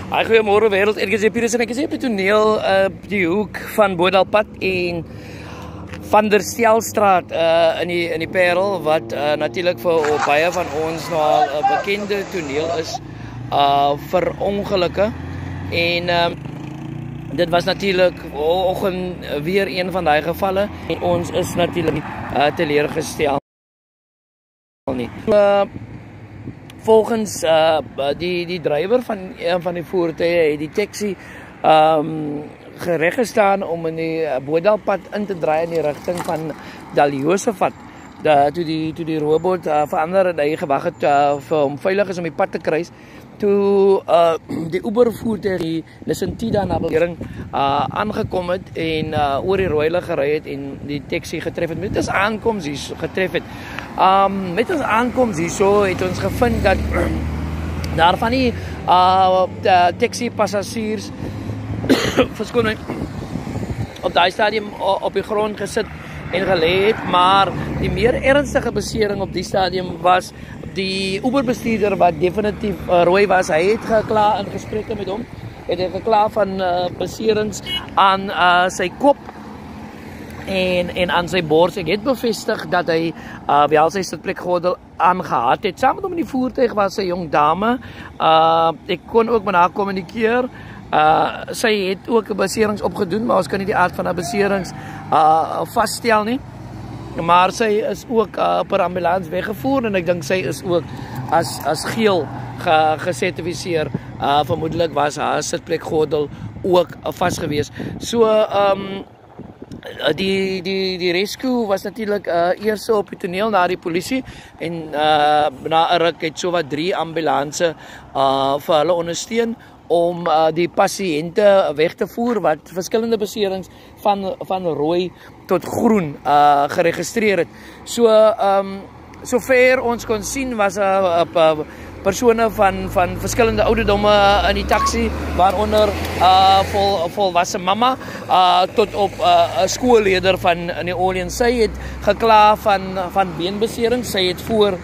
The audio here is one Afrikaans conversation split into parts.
Hi, goeiemôre wêreld. Ek is Pieterse en ek is op die toneel die hoek van Boedalpad en van der Stelstraat in die Parel wat natuurlik vir baie van ons nou al 'n bekende toneel is vir ongelukke en dit was natuurlik oggend weer een van daai gevalle en ons is natuurlik teleurgestel nie. Volgens die drywer van die voertuie het die taxi gereg gestaan om in die Boedalpad in te draai in die rigting van Daljosefat. Toe die robot verander en hy gewag het vir hom veilig is om die pad te kruis. Toe die Uber voertuig die Lissentida na bewering aangekom het en oor die rooi lig gery het en die taxi getref het. Met ons aankoms hier getref het. Met ons aankoms hierso het ons gevind dat daar van die taxi passasiers verskoning op daai stadium op die grond gesit en gelê het, maar die meer ernstige besering op die stadium was die Uber-bestuurder wat definitief rooi was. Hy het gekla in gesprekke met hom. Het hy gekla van beserings aan sy kop en aan sy bors. Ek het bevestig dat hy wel sy sitplekgordel aangehad het. Saam met hom in die voertuig was 'n jong dame. Ek kon ook met haar kommunikeer. Sy het ook beserings opgedoen, maar ons kan nie die aard van haar beserings vasstel nie. Maar sy is ook per ambulans weggevoer en ek dink sy is ook as geel gesertifiseer. Vermoedelik was haar sitplekgordel ook vas gewees. So die rescue was natuurlik eers op die toneel na die polisie en na 'n ruk het sowat 3 ambulanse vir hulle ondersteun om die pasiënte weg te voer wat verskillende beserings van rooi tot groen geregistreer het. Sover ons kon sien was 'n persone van verskillende ouderdomme in die taxi, waaronder volwasse mamma tot op 'n skoolleier van New Orleans. Sy het gekla van beenbeserings. Sy het voor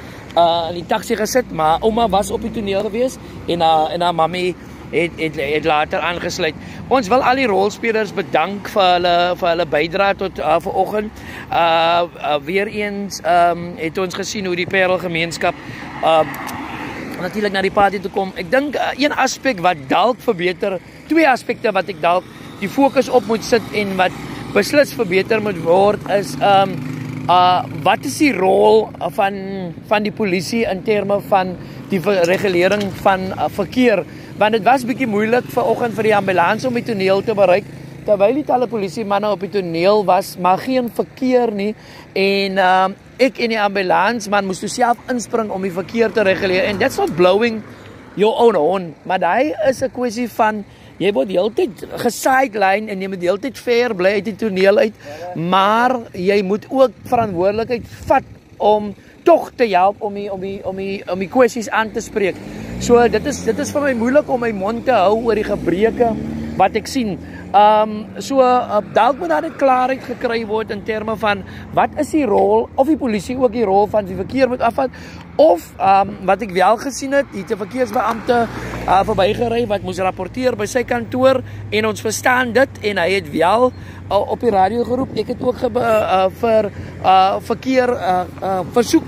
in die taxi gesit, maar ouma was op die toneel gewees en haar mammy het later aangesluit. Ons wil al die rolspelers bedank vir hulle bydrae tot vanoggend. Weer eens het ons gesien hoe die Parel gemeenskap natuurlik na die party toe kom. Ek dink een aspek wat dalk verbeter, 2 aspekte wat ek dalk die fokus op moet sit en wat beslis verbeter moet word is wat is die rol van die polisie in terme van die regulering van verkeer? Want dit was bietjie moeilik vanoggend vir die ambulans om die toneel te bereik, terwyl die talle polisiemanne op die toneel was, maar geen verkeer nie. En ek en die ambulansman moes toe self inspring om die verkeer te reguleer. En that's not blowing your own horn, maar daai is 'n kwessie van jy word die hele tyd gesideline en jy moet die hele tyd fair bly uit die toneel uit, maar jy moet ook verantwoordelikheid vat om tog te help om die kwessies aan te spreek. So dit is vir my moeilik om my mond te hou oor die gebreke wat ek sien. Dalk moet daar net klaarheid gekry word in terme van wat is die rol, of die polisie ook die rol van die verkeer moet afvat, of wat ek wel gesien het, die verkeersbeampte verbygery wat moes rapporteer by sy kantoor en ons verstaan dit en hy het wel op die radio geroep. Ek het ook vir verkeer versoek,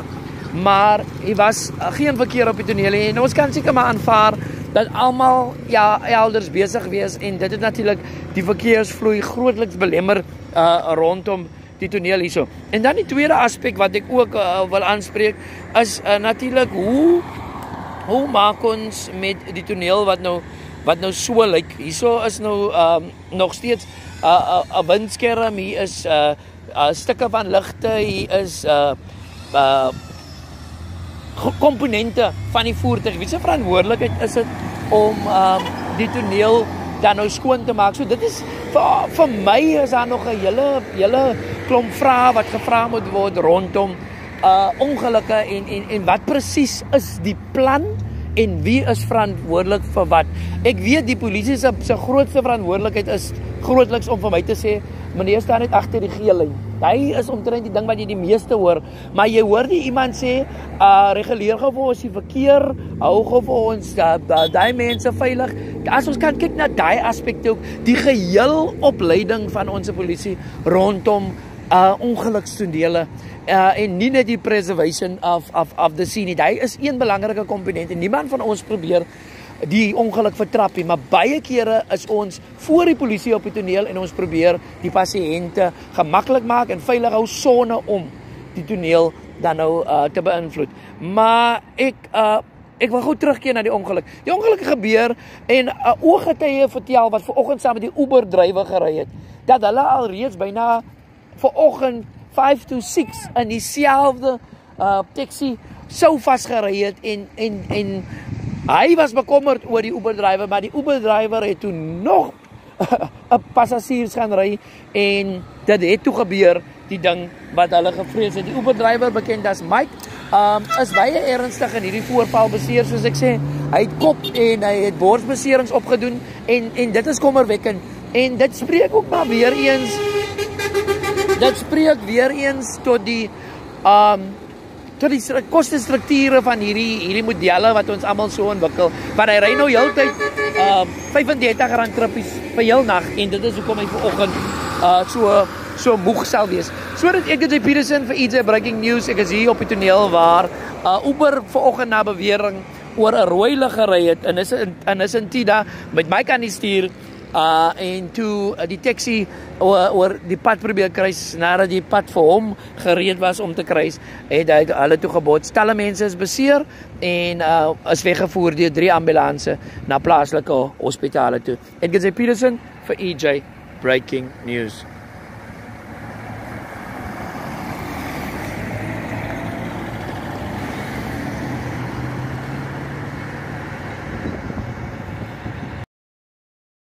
maar hy was geen verkeer op die toneel en ons kan seker maar aanvaar dat almal elders besig wees en dit het natuurlik die verkeersvloei grootliks belemmer rondom die toneel hierso. En dan die tweede aspek wat ek ook wil aanspreek is natuurlik hoe maak ons met die toneel wat nou so lyk. Hierso is nou nog steeds 'n windskerm, hier is stukke van ligte, hier is komponente van die voertuig. Wie se verantwoordelikheid is dit om die toneel dan nou skoon te maak? So dit is vir my is daar nog 'n hele klomp vrae wat gevra moet word rondom ongelukke en wat presies is die plan en wie is verantwoordelik vir wat. Ek weet die polisie se grootste verantwoordelikheid is grootliks om vir my te sê, meneer staan net agter die geel lyn. Hy is omtrent die ding wat jy die meeste hoor, maar jy hoor nie iemand sê, reguleer gou vir ons die verkeer, hou gou vir ons daai mense veilig. As ons kan kyk na daai aspekte ook, die geheel opleiding van ons polisie rondom ongelukstonele en nie net die preservation of the scene. Hy is een belangrike komponent en niemand van ons probeer die ongeluk vertrap nie, maar baie kere is ons voor die polisie op die toneel en ons probeer die pasiënte gemaklik maak en veilig hou sonder om die toneel dan nou te beïnvloed. Maar ek wil gou terugkeer na die ongeluk. Die ongeluk gebeur en ooggetuie vertel wat vanoggend saam met die Uber-drywer gery het, dat hulle al reeds byna vanoggend 5 to 6 in dieselfde taxi sou vasgery het en hy was bekommerd oor die Uber-drywer, maar die Uber-drywer het toe nog 'n passasiers gaan ry en dit het toe gebeur, die ding wat hulle gevrees het. Die Uber-drywer, bekend as Mike, is baie ernstig in hierdie voorval beseer, soos ek sê. Hy het kop en hy het borsbeserings opgedoen en dit is kommerwekkend. En dit spreek ook maar weer eens tot die kostestrukture van hierdie modelle wat ons almal so ontwikkel. Want hy ry nou heeltyd R35 trippies vir heel nag en dit is hoekom hy vanoggend so moeg sal wees. So dit ek is Peterson vir EJ Breaking News. Ek is hier op die toneel waar Uber vanoggend na bewering oor 'n rooi lig gery het en is in Tida met my kan die stuur en toe die taxi oor die pad probeer kruis nadat die pad vir hom gereed was om te kruis, het hy hulle toe gebots. Talle mense is beseer en is weggevoer deur 3 ambulanse na plaaslike hospitale toe. Ek is Peterson vir EJ Breaking News.